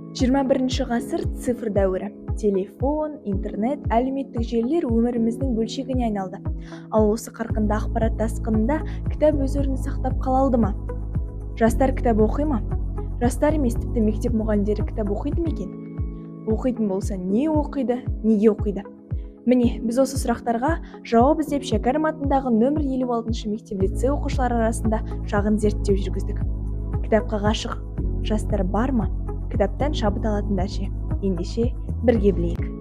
21 ғасыр цифр дәуірі. Телефон, интернет, әлеуметтік желілер өміріміздің бөлшегіне айналды. Ал осы қарқынды ақпарат тасқынында кітап өз орнын сақтап қала алды ма? Жастар кітап оқи ма? Жастар емес, тіпті мектеп мұғалімдері кітап оқиды ма екен? Оқитын болса, не оқиды, неге оқиды? Міне, біз осы сұрақтарға жауап іздеп Шәкәрім атындағы нөмір 56 мектеп-лицей оқушылары арасында шағын зерттеу жүргіздік. Кітапқа ғашық жастар бар ма? Кітаптан шабыт алатындар ше? Ендеше бірге білейік.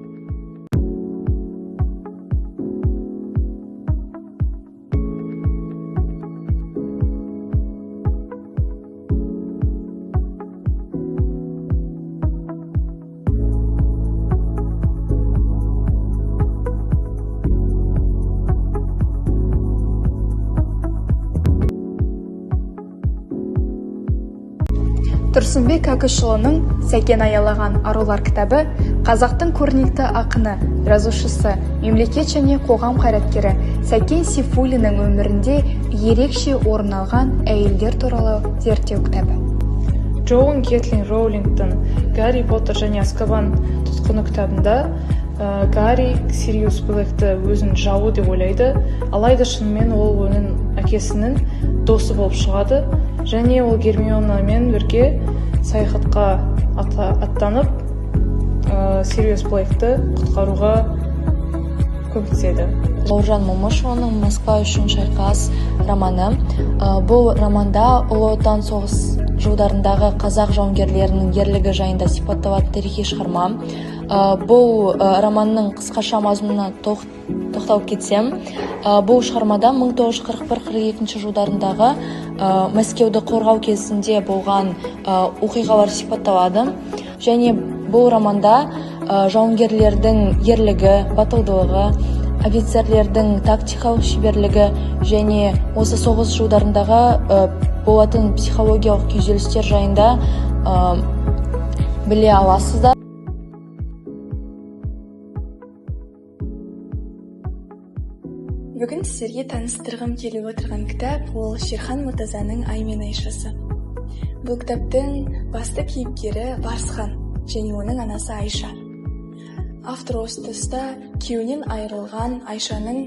Тұрсынбек Әкішұлының Сәкен аялаған арулар кітабы қазақтың көрнекті ақыны, жазушысы, мемлекет және қоғам қайраткері Сәкен Сейфуллиннің өмірінде ерекше орын алған әйелдер туралы зерттеу кітабы. Джоан Кетлин Роулингтон Гарри Поттер және Азкабан тұтқыны кітабында Гарри Сириус Блэкті өзінің жауы деп ойлайды, алайда шынымен ол оның әкесінің досы болып шығады және ол Гермионамен бірге саяхатқа аттанып Сириус Блэкті құтқаруға көмектеседі. Бауыржан Момышұлының «Москва үшін шайқас» романы. Бұл романда Ұлы Отан соғыс жылдарындағы қазақ жауынгерлерінің ерлігі жайында сипатталатын тарихи шығарма. Бұл романның қысқаша мазмұнына тоқталып кетсем, бұл шығармада 1941-42 жылдарындағы Мәскеуді қорғау кезінде болған оқиғалар сипатталады. Және бұл романда жауынгерлердің ерлігі, батылдылығы, офицерлердің тактикалық шеберлігі және осы соғыс жылдарындағы болатын психологиялық күйзелістер жайында біле аласыздар. Бүгін сіздерге таныстырғым келіп отырған кітап ол Шерхан Мұртазаның «Ай мен Айшасы». Бұл кітаптың басты кейіпкері Барсхан және оның анасы Айша. Автор осы тұста күйеуінен айырылған Айшаның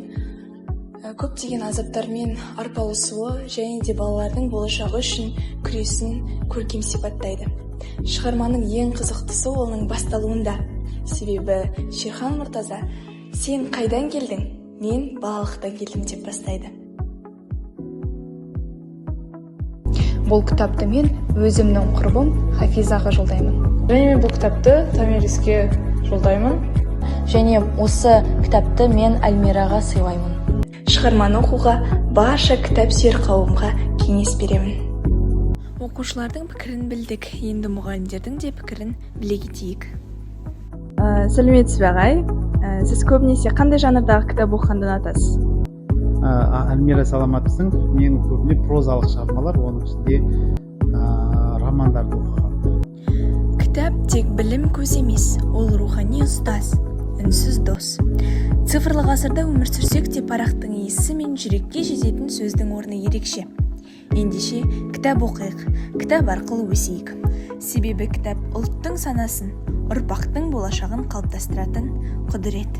көптеген азаптармен арпалысуы және де балалардың болашағы үшін күресін көркем сипаттайды. Шығарманың ең қызықтысы оның басталуында. Себебі Шерхан Мұртаза «Сен қайдан келдің? Мен балалықтан келдім» деп бастайды. Бұл кітапты мен өзімнің құрбым Хафизаға жолдаймын. Және мен бұл кітапты Тамириске жолдаймын. Және осы кітапты мен Альмираға сыйлаймын. Шығарманы оқуға барша кітап сүйер қауымға кеңес беремін. Оқушылардың пікірін білдік, енді мұғалімдердің де пікірін біле кетейік. Сәлеметсіз бе ағай? Сіз көбінесе қандай жанрдағы кітап оқығанды ұнатасыз? Альмира, саламатсың? Мен көбіне прозалық шығармалар, оның ішінде романдарды оқығанмын. Кітап тек білім көзі емес, ол рухани ұстаз, үнсіз дос. Цифрлы ғасырда өмір сүрсек те парақтың иісі мен жүрекке жететін сөздің орны ерекше. Ендеше кітап оқиық, кітап арқылы өсейік. Себебі кітап ұлттың санасын, ұрпақтың болашағын қалыптастыратын құдірет.